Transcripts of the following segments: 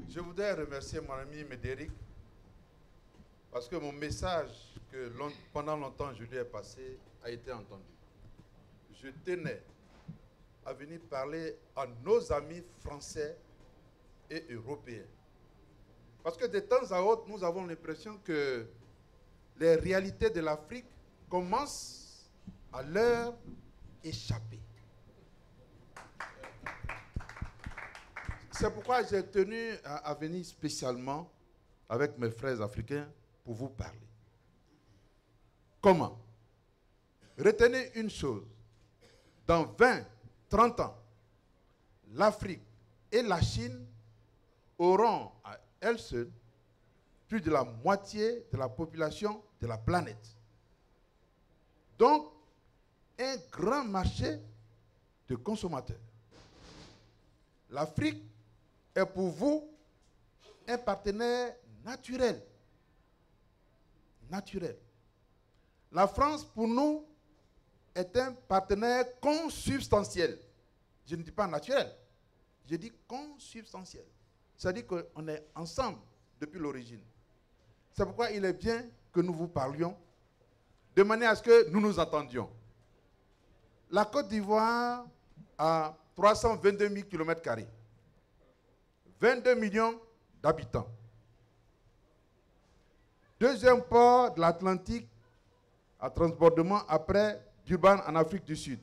Je voudrais remercier mon ami Médéric parce que mon message que pendant longtemps je lui ai passé a été entendu. Je tenais à venir parler à nos amis français et européens. Parce que de temps à autre, nous avons l'impression que les réalités de l'Afrique commencent à leur échapper. C'est pourquoi j'ai tenu à venir spécialement avec mes frères africains pour vous parler. Comment? Retenez une chose. Dans 20, 30 ans, l'Afrique et la Chine auront à elles seules plus de la moitié de la population de la planète. Donc, un grand marché de consommateurs. L'Afrique est pour vous un partenaire naturel. Naturel. La France, pour nous, est un partenaire consubstantiel. Je ne dis pas naturel, je dis consubstantiel. C'est-à-dire qu'on est ensemble depuis l'origine. C'est pourquoi il est bien que nous vous parlions de manière à ce que nous nous entendions. La Côte d'Ivoire a 322 000 km², 22 millions d'habitants. Deuxième port de l'Atlantique à transbordement après Durban en Afrique du Sud,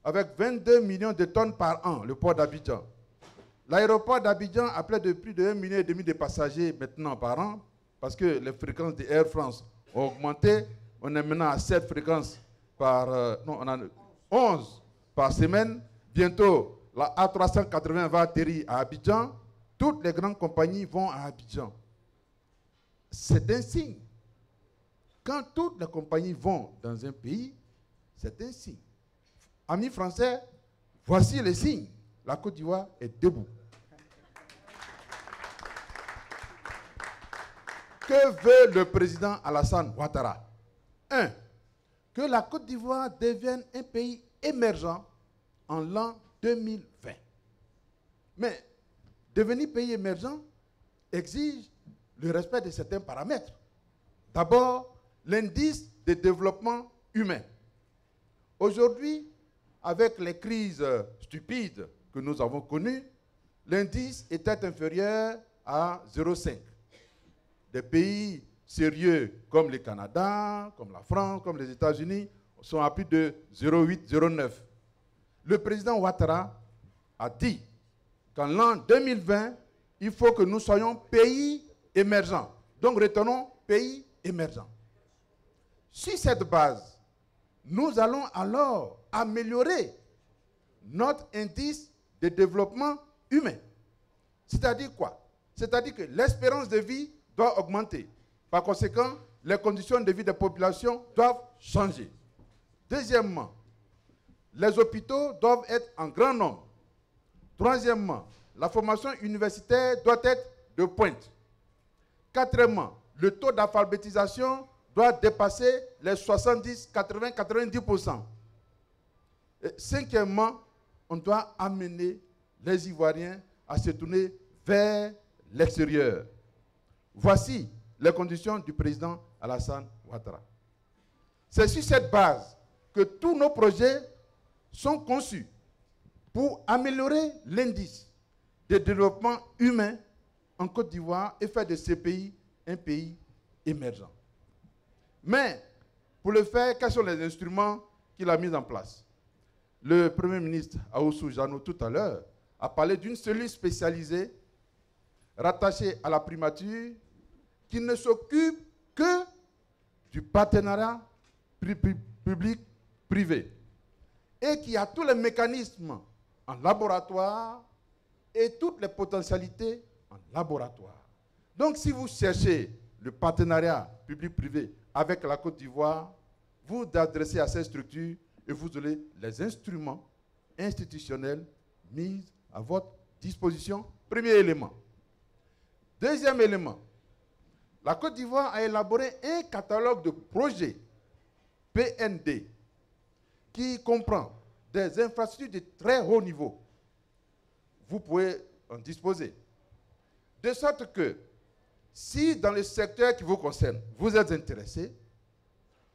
avec 22 millions de tonnes par an, le port d'Abidjan. L'aéroport d'Abidjan a plus de 1,5 million de passagers maintenant par an, parce que les fréquences de Air France ont augmenté. On est maintenant à 7 fréquences par... non, on a 11 par semaine. Bientôt, la A380 va atterrir à Abidjan. Toutes les grandes compagnies vont à Abidjan. C'est un signe. Quand toutes les compagnies vont dans un pays, c'est un signe. Amis français, voici les signes. La Côte d'Ivoire est debout. Que veut le président Alassane Ouattara? 1. Que la Côte d'Ivoire devienne un pays émergent en l'an 2020. Mais devenir pays émergent exige le respect de certains paramètres. D'abord, l'indice de développement humain. Aujourd'hui, avec les crises stupides que nous avons connues, l'indice était inférieur à 0,5. Des pays sérieux comme le Canada, comme la France, comme les États-Unis sont à plus de 0,8, 0,9. Le président Ouattara a dit qu'en l'an 2020, il faut que nous soyons pays émergents. Donc retenons pays émergents. Sur cette base, nous allons alors améliorer notre indice de développement humain. C'est-à-dire quoi? C'est-à-dire que l'espérance de vie doit augmenter. Par conséquent, les conditions de vie des populations doivent changer. Deuxièmement, les hôpitaux doivent être en grand nombre. Troisièmement, la formation universitaire doit être de pointe. Quatrièmement, le taux d'alphabétisation doit dépasser les 70, 80, 90%. Et cinquièmement, on doit amener les Ivoiriens à se tourner vers l'extérieur. Voici les conditions du président Alassane Ouattara. C'est sur cette base que tous nos projets sont conçus pour améliorer l'indice de développement humain en Côte d'Ivoire et faire de ce pays un pays émergent. Mais pour le faire, quels sont les instruments qu'il a mis en place? Le Premier ministre Ahoussou Jano tout à l'heure a parlé d'une cellule spécialisée rattachée à la primature qui ne s'occupe que du partenariat public-privé et qui a tous les mécanismes en laboratoire et toutes les potentialités en laboratoire. Donc si vous cherchez le partenariat public-privé avec la Côte d'Ivoire, vous vous adressez à ces structures et vous aurez les instruments institutionnels mis à votre disposition. Premier élément. Deuxième élément. La Côte d'Ivoire a élaboré un catalogue de projets PND qui comprend des infrastructures de très haut niveau. Vous pouvez en disposer. De sorte que, si dans le secteur qui vous concerne, vous êtes intéressé,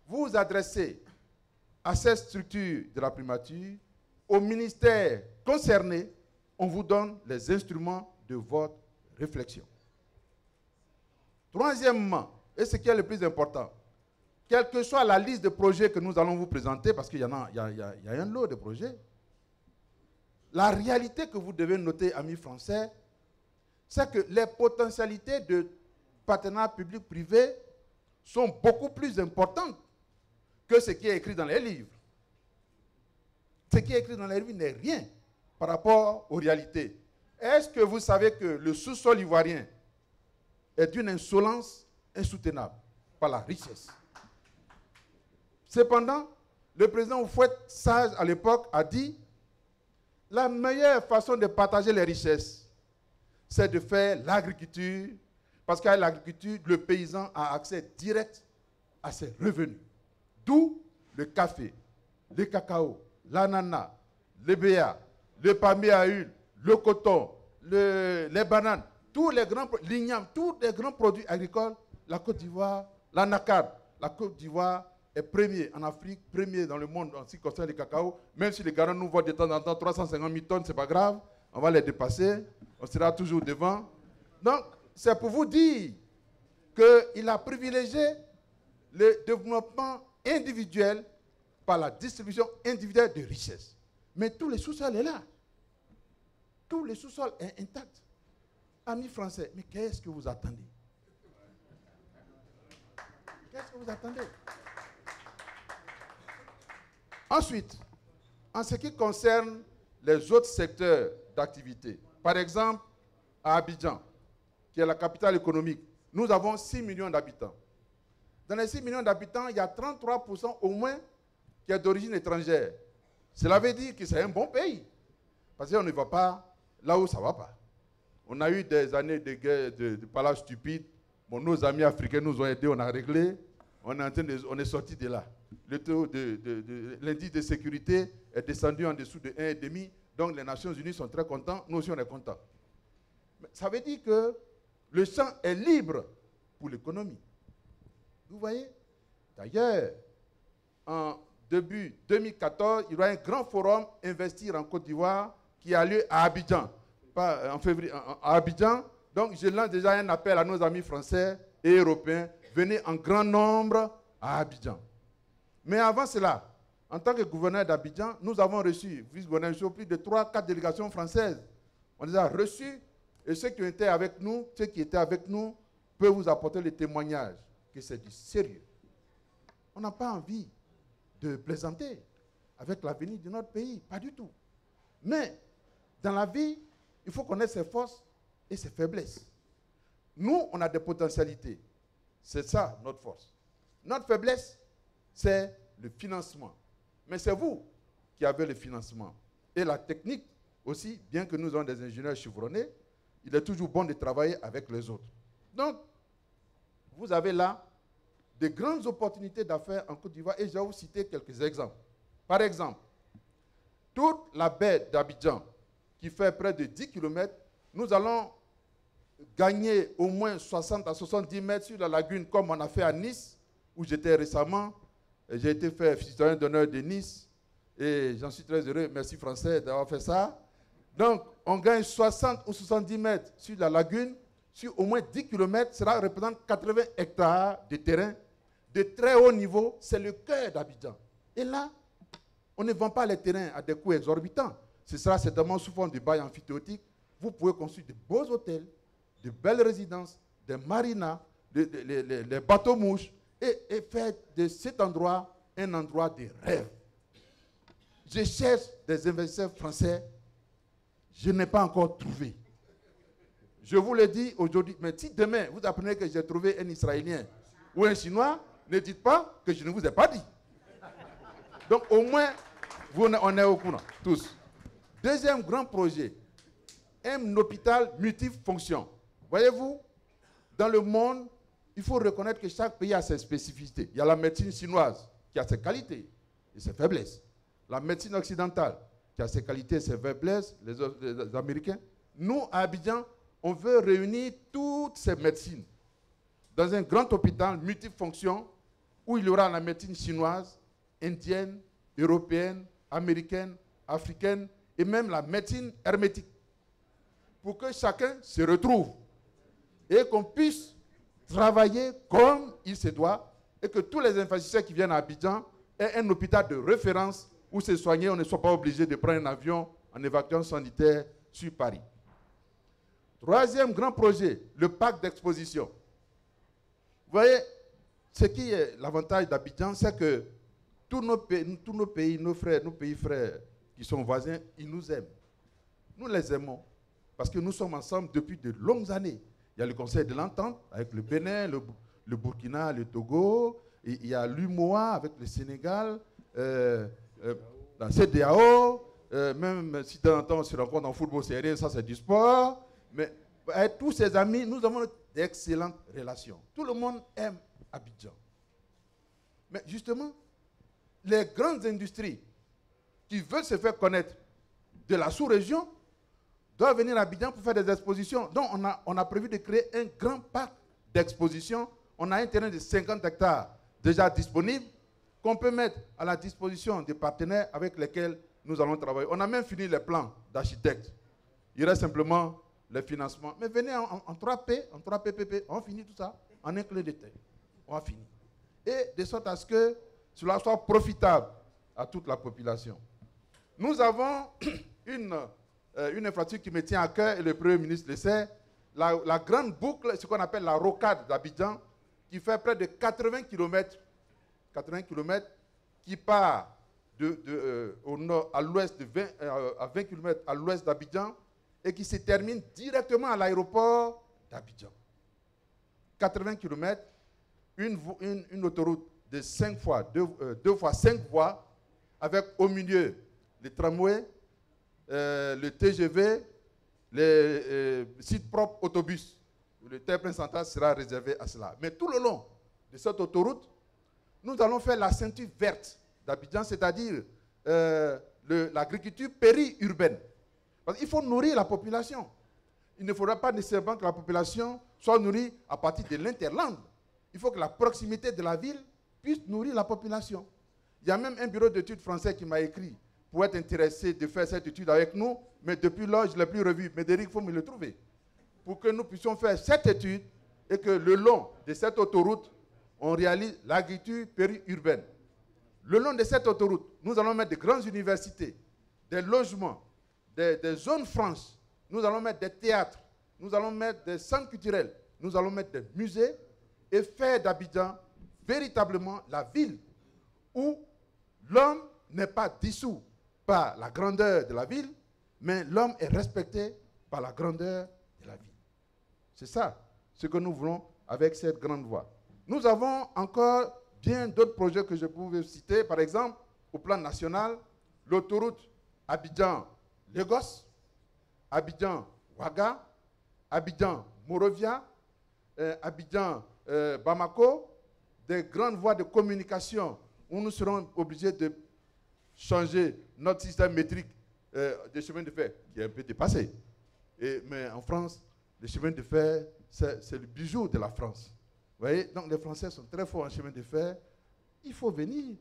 vous vous adressez à cette structure de la primature, au ministère concerné, on vous donne les instruments de votre réflexion. Troisièmement, et ce qui est le plus important, quelle que soit la liste de projets que nous allons vous présenter, parce qu'il y a un lot de projets, la réalité que vous devez noter, amis français, c'est que les potentialités de partenariat public-privé sont beaucoup plus importantes que ce qui est écrit dans les livres. Ce qui est écrit dans les livres n'est rien par rapport aux réalités. Est-ce que vous savez que le sous-sol ivoirien est d'une insolence insoutenable par la richesse? Cependant, le président Houphouët, sage à l'époque, a dit la meilleure façon de partager les richesses, c'est de faire l'agriculture, parce qu'avec l'agriculture, le paysan a accès direct à ses revenus. D'où le café, le cacao, l'ananas, le béa, le palmier à huile, le coton, les bananes, l'igname, tous les grands produits agricoles, la Côte d'Ivoire, l'anacarde, la Côte d'Ivoire est premier en Afrique, premier dans le monde en ce qui concerne le cacao. Même si les Ghanéens nous voient de temps en temps 350 000 tonnes, ce n'est pas grave, on va les dépasser, on sera toujours devant. Donc, c'est pour vous dire qu'il a privilégié le développement individuel par la distribution individuelle de richesses. Mais tout le sous-sol est là. Tout le sous-sol est intact. Amis français, mais qu'est-ce que vous attendez? Qu'est-ce que vous attendez? Ensuite, en ce qui concerne les autres secteurs d'activité, par exemple, à Abidjan, qui est la capitale économique, nous avons 6 millions d'habitants. Dans les 6 millions d'habitants, il y a 33% au moins qui est d'origine étrangère. Cela veut dire que c'est un bon pays. Parce qu'on ne va pas là où ça ne va pas. On a eu des années de guerre, de palaces stupides. Bon, nos amis africains nous ont aidés, on a réglé. On est sorti de là. Le taux l'indice de sécurité est descendu en dessous de 1,5. Donc les Nations Unies sont très contents. Nous aussi, on est contents. Mais ça veut dire que le champ est libre pour l'économie. Vous voyez? D'ailleurs, en début 2014, il y aura un grand forum Investir en Côte d'Ivoire qui a lieu à Abidjan. Pas en février, à Abidjan. Donc, je lance déjà un appel à nos amis français et européens. Venez en grand nombre à Abidjan. Mais avant cela, en tant que gouverneur d'Abidjan, nous avons reçu, vice-gouverneur, plus de 3-4 délégations françaises. On les a reçus et ceux qui étaient avec nous, peuvent vous apporter le témoignage que c'est du sérieux. On n'a pas envie de plaisanter avec l'avenir de notre pays, pas du tout. Mais dans la vie, il faut connaître ses forces et ses faiblesses. Nous, on a des potentialités. C'est ça, notre force. Notre faiblesse, c'est le financement. Mais c'est vous qui avez le financement. Et la technique aussi, bien que nous ayons des ingénieurs chevronnés, il est toujours bon de travailler avec les autres. Donc, vous avez là de grandes opportunités d'affaires en Côte d'Ivoire et je vais vous citer quelques exemples. Par exemple, toute la baie d'Abidjan, qui fait près de 10 km, nous allons gagner au moins 60 à 70 mètres sur la lagune, comme on a fait à Nice, où j'étais récemment. J'ai été fait citoyen d'honneur de Nice et j'en suis très heureux. Merci Français d'avoir fait ça. Donc, on gagne 60 ou 70 mètres sur la lagune, sur au moins 10 km, cela représente 80 hectares de terrain de très haut niveau. C'est le cœur d'Abidjan. Et là, on ne vend pas les terrains à des coûts exorbitants. Ce sera certainement sous forme de bail amphithéotique. Vous pouvez construire de beaux hôtels, de belles résidences, des marinas, des bateaux-mouches, et faire de cet endroit un endroit de rêve. Je cherche des investisseurs français, je n'ai pas encore trouvé. Je vous le dis aujourd'hui, mais si demain vous apprenez que j'ai trouvé un Israélien ou un Chinois, ne dites pas que je ne vous ai pas dit. Donc au moins, on est au courant, tous. Deuxième grand projet, un hôpital multifonction. Voyez-vous, dans le monde, il faut reconnaître que chaque pays a ses spécificités. Il y a la médecine chinoise qui a ses qualités et ses faiblesses. La médecine occidentale qui a ses qualités et ses faiblesses, les Américains. Nous, à Abidjan, on veut réunir toutes ces médecines dans un grand hôpital multifonction où il y aura la médecine chinoise, indienne, européenne, américaine, africaine et même la médecine hermétique. Pour que chacun se retrouve et qu'on puisse travailler comme il se doit et que tous les infirmiers qui viennent à Abidjan aient un hôpital de référence où se soigner, on ne soit pas obligé de prendre un avion en évacuation sanitaire sur Paris. Troisième grand projet, le parc d'exposition. Vous voyez, ce qui est l'avantage d'Abidjan, c'est que tous nos pays, nos pays frères qui sont voisins, ils nous aiment. Nous les aimons parce que nous sommes ensemble depuis de longues années. Il y a le Conseil de l'Entente avec le Bénin, le Burkina, le Togo. Et il y a l'UMOA avec le Sénégal, la CEDEAO. Même si de temps en temps on se rencontre en football, c'est rien, ça c'est du sport. Mais avec tous ces amis, nous avons d'excellentes relations. Tout le monde aime Abidjan. Mais justement, les grandes industries qui veulent se faire connaître de la sous-région doivent venir à Abidjan pour faire des expositions. Donc on a prévu de créer un grand parc d'exposition. On a un terrain de 50 hectares déjà disponible qu'on peut mettre à la disposition des partenaires avec lesquels nous allons travailler. On a même fini les plans d'architectes. Il reste simplement le financement. Mais venez en 3P, en 3PPP, on finit tout ça en un clin de terre. On a fini. Et de sorte à ce que cela soit profitable à toute la population. Nous avons une infrastructure qui me tient à cœur et le Premier ministre le sait. La grande boucle, ce qu'on appelle la rocade d'Abidjan, qui fait près de 80 km, qui part au nord, à l'ouest à 20 km à l'ouest d'Abidjan et qui se termine directement à l'aéroport d'Abidjan. 80 km, une autoroute de 5 fois, 2 fois 5 voies, avec au milieu les tramways, le TGV, les sites propres autobus. Le terre-plein central sera réservé à cela. Mais tout le long de cette autoroute, nous allons faire la ceinture verte d'Abidjan, c'est-à-dire l'agriculture périurbaine. Parce qu'il faut nourrir la population. Il ne faudra pas nécessairement que la population soit nourrie à partir de l'interland. Il faut que la proximité de la ville puisse nourrir la population. Il y a même un bureau d'études français qui m'a écrit pour être intéressé de faire cette étude avec nous, mais depuis lors, je ne l'ai plus revu. Médéric, il faut me le trouver. Pour que nous puissions faire cette étude et que le long de cette autoroute, on réalise l'agriculture périurbaine. Le long de cette autoroute, nous allons mettre de grandes universités, des logements, des zones franches. Nous allons mettre des théâtres, nous allons mettre des centres culturels, nous allons mettre des musées et faire d'Abidjan véritablement la ville où l'homme n'est pas dissous par la grandeur de la ville, mais l'homme est respecté par la grandeur de la ville. C'est ça ce que nous voulons avec cette grande voie. Nous avons encore bien d'autres projets que je pouvais citer. Par exemple, au plan national, l'autoroute Abidjan-Lagos, Abidjan-Ouaga, Abidjan-Morovia, Abidjan-Bamako, des grandes voies de communication où nous serons obligés de changer notre système métrique de chemin de fer, qui est un peu dépassé. Mais en France, le chemin de fer, c'est le bijou de la France. Vous voyez, donc les Français sont très forts en chemin de fer. Il faut venir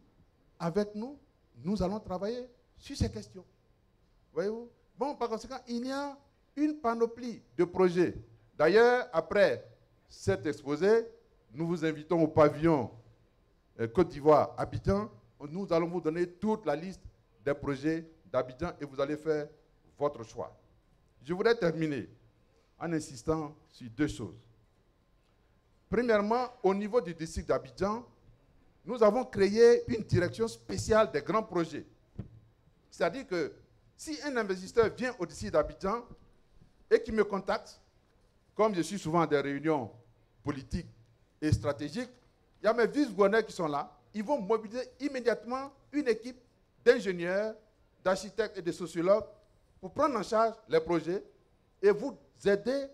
avec nous. Nous allons travailler sur ces questions. Voyez-vous? Bon, par conséquent, il y a une panoplie de projets. D'ailleurs, après cet exposé, nous vous invitons au pavillon Côte d'Ivoire, Abidjan. Nous allons vous donner toute la liste des projets d'Abidjan et vous allez faire votre choix. Je voudrais terminer en insistant sur deux choses. Premièrement, au niveau du district d'Abidjan, nous avons créé une direction spéciale des grands projets. C'est-à-dire que si un investisseur vient au district d'Abidjan et qui me contacte, comme je suis souvent à des réunions politiques et stratégiques, il y a mes vice-gouverneurs qui sont là. Ils vont mobiliser immédiatement une équipe d'ingénieurs, d'architectes et de sociologues pour prendre en charge les projets et vous aider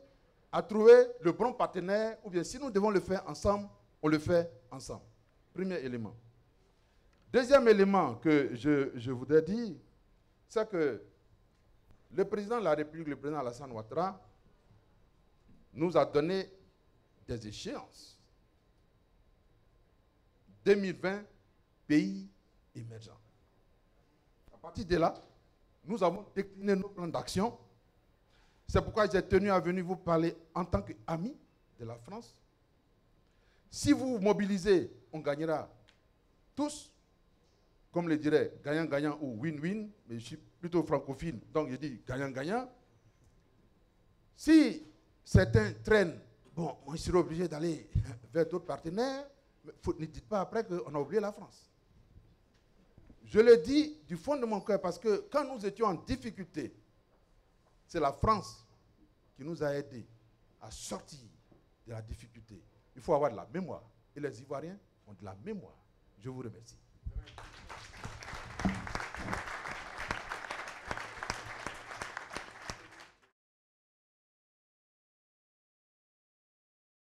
à trouver le bon partenaire, ou bien si nous devons le faire ensemble, on le fait ensemble. Premier élément. Deuxième élément que je voudrais dire, c'est que le président de la République, le président Alassane Ouattara, nous a donné des échéances. 2020, pays émergents. À partir de là, nous avons décliné nos plans d'action. C'est pourquoi j'ai tenu à venir vous parler en tant qu'ami de la France. Si vous vous mobilisez, on gagnera tous. Comme le dirait gagnant-gagnant ou win-win, mais je suis plutôt francophile, donc je dis gagnant-gagnant. Si certains traînent, bon, on sera obligé d'aller vers d'autres partenaires, mais ne dites pas après qu'on a oublié la France. Je le dis du fond de mon cœur parce que quand nous étions en difficulté, c'est la France qui nous a aidés à sortir de la difficulté. Il faut avoir de la mémoire. Et les Ivoiriens ont de la mémoire. Je vous remercie.